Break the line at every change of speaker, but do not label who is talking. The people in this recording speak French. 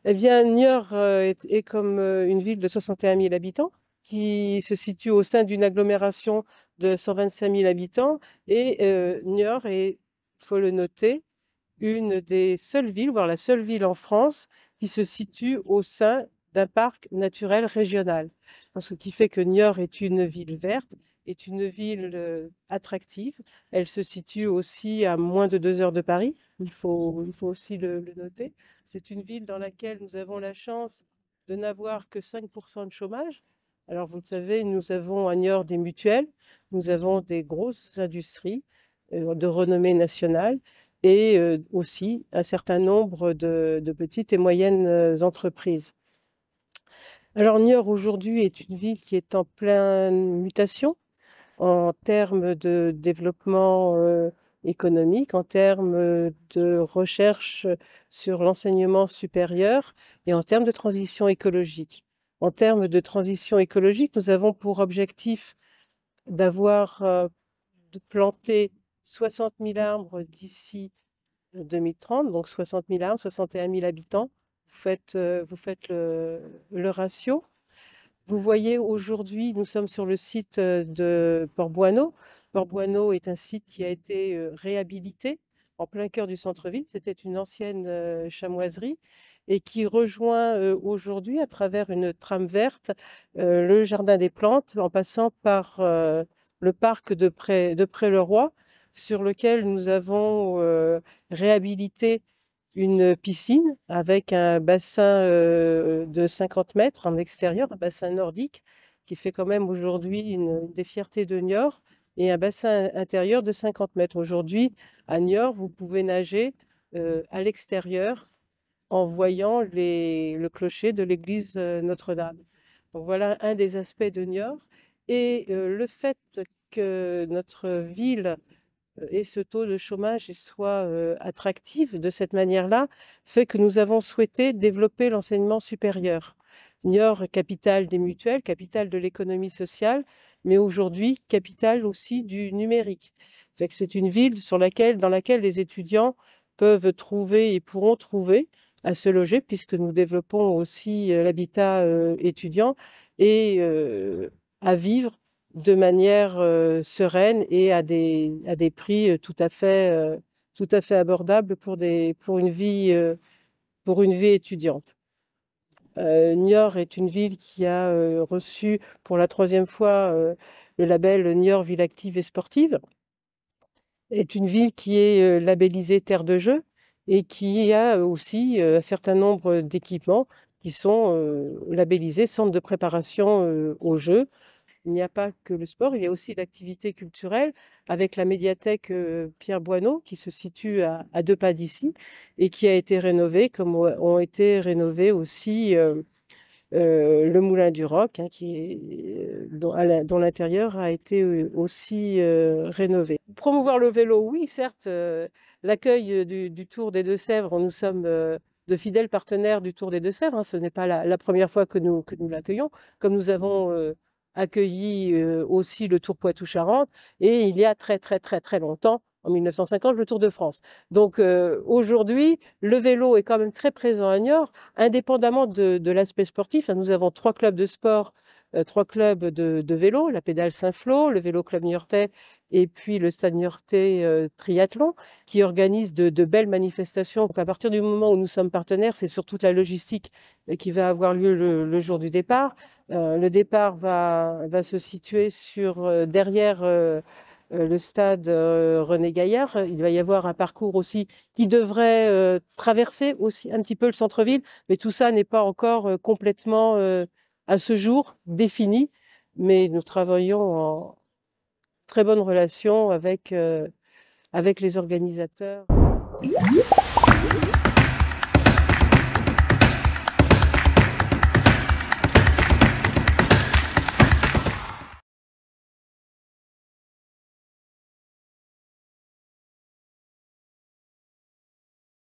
Eh bien, Niort est comme une ville de 61 000 habitants qui se situe au sein d'une agglomération de 125 000 habitants. Et Niort est, il faut le noter, une des seules villes, voire la seule ville en France, qui se situe au sein d'un parc naturel régional. Ce qui fait que Niort est une ville verte, est une ville attractive. Elle se situe aussi à moins de 2 heures de Paris, il faut aussi le noter. C'est une ville dans laquelle nous avons la chance de n'avoir que 5% de chômage. Alors, vous le savez, nous avons à Niort des mutuelles, nous avons des grosses industries de renommée nationale et aussi un certain nombre de petites et moyennes entreprises. Alors, Niort aujourd'hui est une ville qui est en pleine mutation en termes de développement économique, en termes de recherche sur l'enseignement supérieur et en termes de transition écologique. En termes de transition écologique, nous avons pour objectif d'avoir planté 60 000 arbres d'ici 2030, donc 60 000 arbres, 61 000 habitants. Vous faites le ratio. Vous voyez aujourd'hui, nous sommes sur le site de Port-Bouanneau. Port-Bouanneau est un site qui a été réhabilité en plein cœur du centre-ville. C'était une ancienne chamoiserie et qui rejoint aujourd'hui, à travers une trame verte, le Jardin des Plantes, en passant par le parc de Pré-le-Roi, sur lequel nous avons réhabilité une piscine avec un bassin de 50 mètres en extérieur, un bassin nordique qui fait quand même aujourd'hui une des fiertés de Niort, et un bassin intérieur de 50 mètres. Aujourd'hui, à Niort, vous pouvez nager à l'extérieur en voyant le clocher de l'église Notre-Dame. Donc voilà un des aspects de Niort. Et le fait que notre ville et ce taux de chômage soit attractif de cette manière-là, fait que nous avons souhaité développer l'enseignement supérieur. Niort, capitale des mutuelles, capitale de l'économie sociale, mais aujourd'hui capitale aussi du numérique. Fait que c'est une ville dans laquelle les étudiants peuvent trouver et pourront trouver à se loger, puisque nous développons aussi l'habitat étudiant, et à vivre de manière sereine et à des prix tout à fait abordables pour une vie étudiante. Niort est une ville qui a reçu pour la troisième fois le label Niort Ville active et sportive. Est une ville qui est labellisée Terre de Jeux et qui a aussi un certain nombre d'équipements qui sont labellisés Centre de préparation aux Jeux. Il n'y a pas que le sport, il y a aussi l'activité culturelle avec la médiathèque Pierre Boineau qui se situe à 2 pas d'ici et qui a été rénovée, comme ont été rénovés aussi le Moulin du Roc, hein, dont l'intérieur a été aussi rénové. Promouvoir le vélo, oui, certes, l'accueil du Tour des Deux-Sèvres, nous sommes de fidèles partenaires du Tour des Deux-Sèvres, hein, ce n'est pas la première fois que nous l'accueillons, comme nous avons accueilli aussi le Tour Poitou-Charentes, et il y a très très très très longtemps, en 1950, le Tour de France. Donc aujourd'hui, le vélo est quand même très présent à Niort, indépendamment de l'aspect sportif. Hein. Nous avons 3 clubs de sport, 3 clubs de vélo, la Pédale Saint-Flour, le Vélo Club niortais et puis le Stade niortais Triathlon, qui organisent de belles manifestations. Donc à partir du moment où nous sommes partenaires, c'est sur toute la logistique qui va avoir lieu le jour du départ. Le départ va se situer derrière le stade René Gaillard. Il va y avoir un parcours aussi qui devrait traverser aussi un petit peu le centre-ville, mais tout ça n'est pas encore complètement à ce jour défini. Mais nous travaillons en très bonne relation avec les organisateurs.